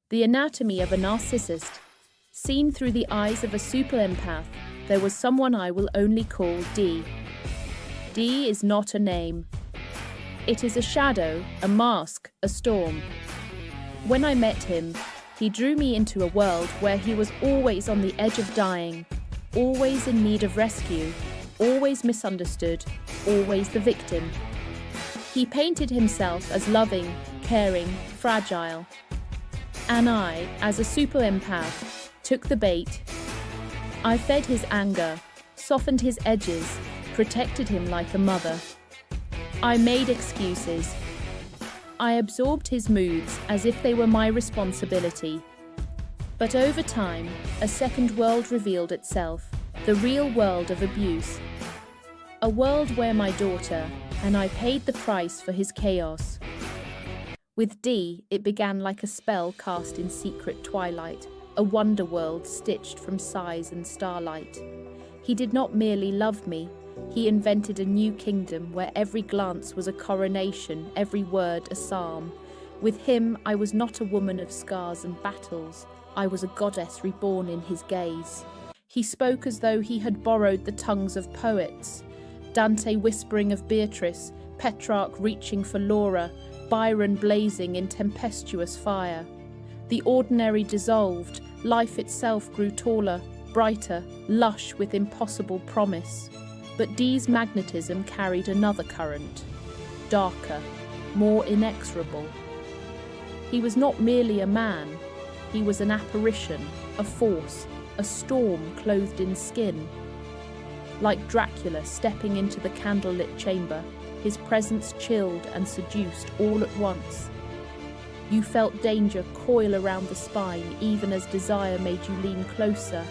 The anatomy of a narcissist. Seen through the eyes of a super-empath, there was someone I will only call D. D is not a name. It is a shadow, a mask, a storm. When I met him, he drew me into a world where he was always on the edge of dying, always in need of rescue, always misunderstood, always the victim. He painted himself as loving, caring, fragile. And I, as a super-empath, took the bait. I fed his anger, softened his edges, protected him like a mother. I made excuses. I absorbed his moods as if they were my responsibility. But over time, a second world revealed itself, the real world of abuse. A world where my daughter and I paid the price for his chaos. With D, it began like a spell cast in secret twilight, a wonder world stitched from sighs and starlight. He did not merely love me, he invented a new kingdom where every glance was a coronation, every word a psalm. With him, I was not a woman of scars and battles, I was a goddess reborn in his gaze. He spoke as though he had borrowed the tongues of poets. Dante whispering of Beatrice, Petrarch reaching for Laura, Byron blazing in tempestuous fire. The ordinary dissolved, life itself grew taller, brighter, lush with impossible promise. But D's magnetism carried another current, darker, more inexorable. He was not merely a man, he was an apparition, a force, a storm clothed in skin. Like Dracula stepping into the candlelit chamber, his presence chilled and seduced all at once. You felt danger coil around the spine even as desire made you lean closer.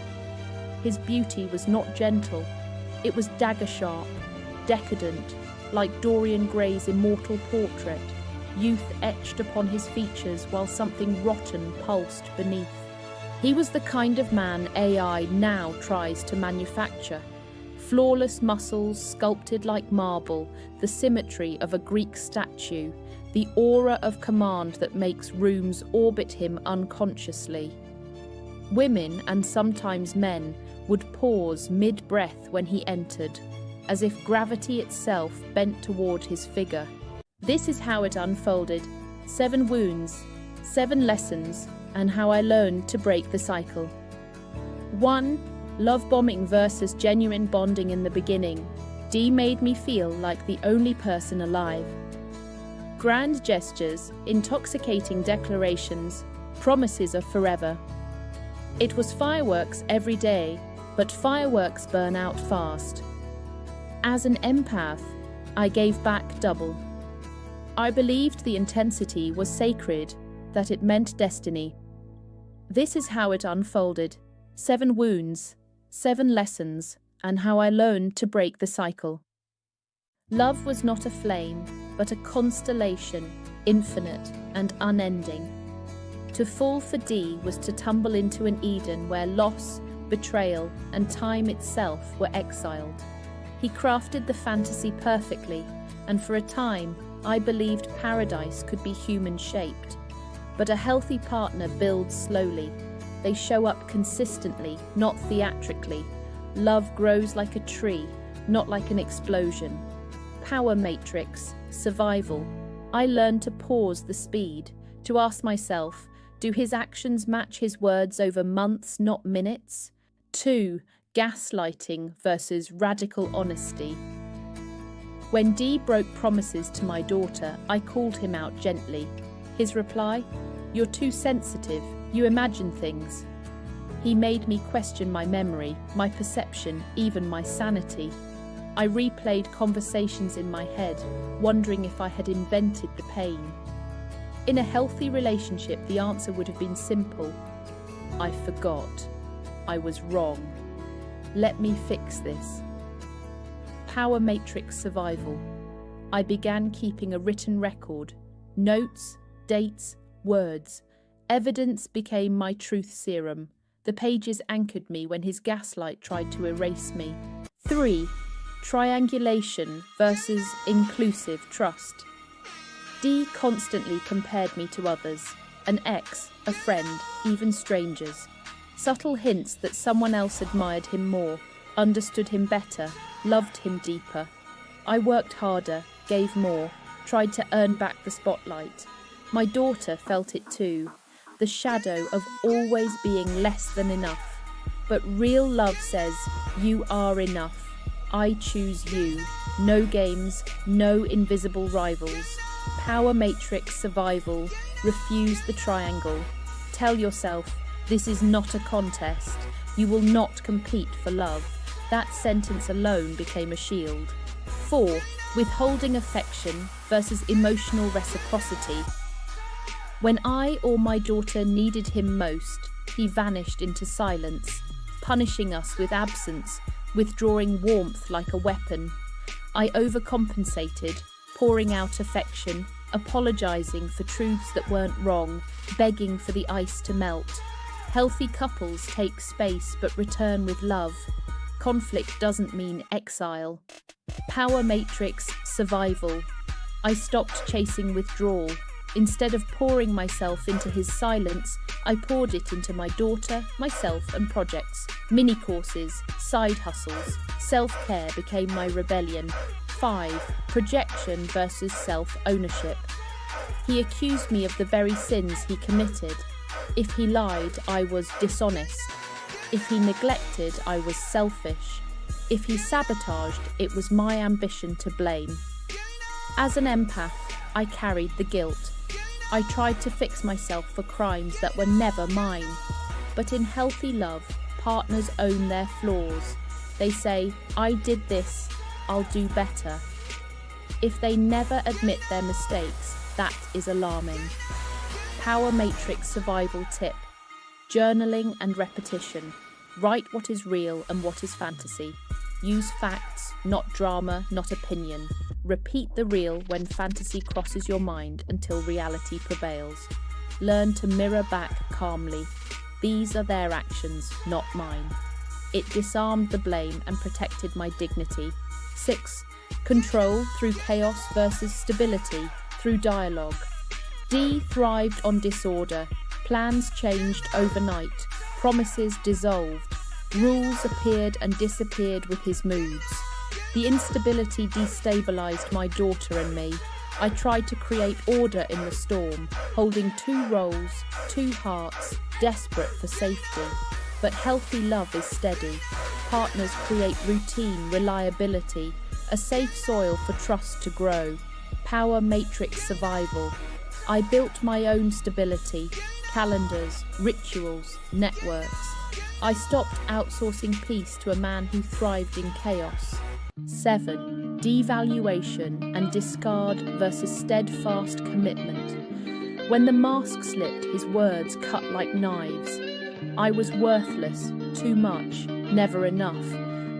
His beauty was not gentle, it was dagger-sharp, decadent, like Dorian Gray's immortal portrait, youth etched upon his features while something rotten pulsed beneath. He was the kind of man AI now tries to manufacture. Flawless muscles sculpted like marble, the symmetry of a Greek statue, the aura of command that makes rooms orbit him unconsciously. Women, and sometimes men, would pause mid-breath when he entered, as if gravity itself bent toward his figure. This is how it unfolded. 7 wounds, 7 lessons, and how I learned to break the cycle. 1. Love bombing versus genuine bonding in the beginning. D made me feel like the only person alive. Grand gestures, intoxicating declarations, promises of forever. It was fireworks every day, but fireworks burn out fast. As an empath, I gave back double. I believed the intensity was sacred, that it meant destiny. This is how it unfolded. 7 wounds, 7 lessons, and how I learned to break the cycle. Love was not a flame, but a constellation, infinite and unending. To fall for D was to tumble into an Eden where loss, betrayal, and time itself were exiled. He crafted the fantasy perfectly, and for a time, I believed paradise could be human-shaped. But a healthy partner builds slowly. They show up consistently, not theatrically. Love grows like a tree, not like an explosion. Power matrix, survival. I learned to pause the speed, to ask myself, do his actions match his words over months, not minutes? 2. Gaslighting versus radical honesty. When D broke promises to my daughter, I called him out gently. His reply? You're too sensitive, you imagine things. He made me question my memory, my perception, even my sanity. I replayed conversations in my head, wondering if I had invented the pain. In a healthy relationship, the answer would have been simple. I forgot. I was wrong. Let me fix this. Power matrix survival. I began keeping a written record. Notes, dates, words. Evidence became my truth serum. The pages anchored me when his gaslight tried to erase me. 3. Triangulation versus inclusive trust. D constantly compared me to others. an ex, a friend, even strangers. Subtle hints that someone else admired him more, understood him better, loved him deeper. I worked harder, gave more, tried to earn back the spotlight. My daughter felt it too, the shadow of always being less than enough. But real love says, you are enough. I choose you. No games, no invisible rivals. Power matrix survival. Refuse the triangle. Tell yourself, this is not a contest. You will not compete for love. That sentence alone became a shield. 4. Withholding affection versus emotional reciprocity. When I or my daughter needed him most, he vanished into silence, punishing us with absence, withdrawing warmth like a weapon. I overcompensated, pouring out affection, apologizing for truths that weren't wrong, begging for the ice to melt. Healthy couples take space but return with love. Conflict doesn't mean exile. Power matrix survival. I stopped chasing withdrawal. Instead of pouring myself into his silence, I poured it into my daughter, myself, and projects. Mini courses, side hustles, self-care became my rebellion. 5. Projection versus self-ownership. He accused me of the very sins he committed. If he lied, I was dishonest. If he neglected, I was selfish. If he sabotaged, it was my ambition to blame. As an empath, I carried the guilt. I tried to fix myself for crimes that were never mine. But in healthy love, partners own their flaws. They say, I did this, I'll do better. If they never admit their mistakes, that is alarming. Power matrix survival tip. Journaling and repetition. Write what is real and what is fantasy. Use facts, not drama, not opinion. Repeat the real when fantasy crosses your mind until reality prevails. Learn to mirror back calmly. These are their actions, not mine. It disarmed the blame and protected my dignity. 6. Control through chaos versus stability, through dialogue. D thrived on disorder. Plans changed overnight. Promises dissolved. Rules appeared and disappeared with his moods. The instability destabilized my daughter and me. I tried to create order in the storm, holding 2 roles, 2 hearts, desperate for safety. But healthy love is steady. Partners create routine, reliability, a safe soil for trust to grow. Power matrix survival. I built my own stability, calendars, rituals, networks. I stopped outsourcing peace to a man who thrived in chaos. 7. Devaluation and discard versus steadfast commitment. When the mask slipped, his words cut like knives. I was worthless, too much, never enough.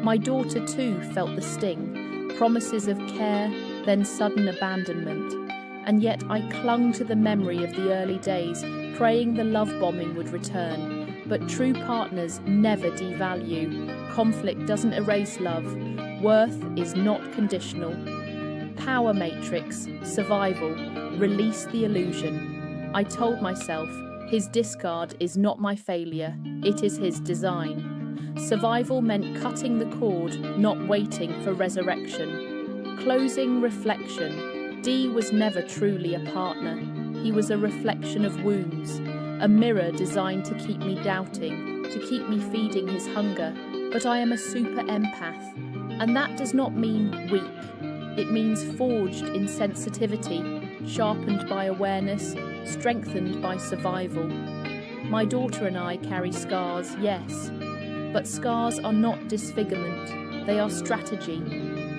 My daughter too felt the sting. Promises of care, then sudden abandonment. And yet I clung to the memory of the early days, praying the love bombing would return. But true partners never devalue. Conflict doesn't erase love. Worth is not conditional. Power matrix, survival, release the illusion. I told myself, his discard is not my failure, it is his design. Survival meant cutting the cord, not waiting for resurrection. Closing reflection. D was never truly a partner. He was a reflection of wounds, a mirror designed to keep me doubting, to keep me feeding his hunger. But I am a super-empath, and that does not mean weak. It means forged in sensitivity, sharpened by awareness, strengthened by survival. My daughter and I carry scars, yes, but scars are not disfigurement. They are strategy.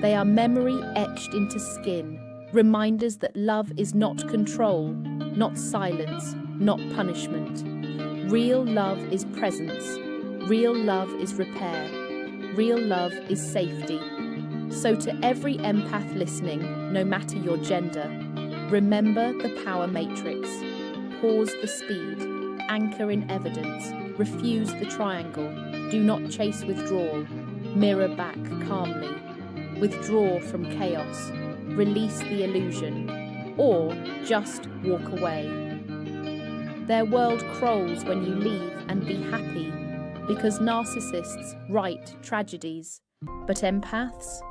They are memory etched into skin, reminders that love is not control, not silence, not punishment. Real love is presence. Real love is repair. Real love is safety. So to every empath listening, no matter your gender, remember the power matrix. Pause the speed. Anchor in evidence. Refuse the triangle. Do not chase withdrawal. Mirror back calmly. Withdraw from chaos. Release the illusion. Or just walk away. Their world crawls when you leave and be happy, because narcissists write tragedies. But empaths?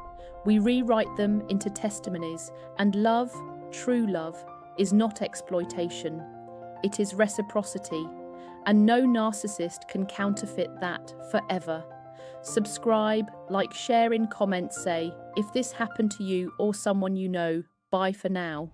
We rewrite them into testimonies, and love, true love, is not exploitation. It is reciprocity, and no narcissist can counterfeit that forever. Subscribe, like, share in comments, say, if this happened to you or someone you know. Bye for now.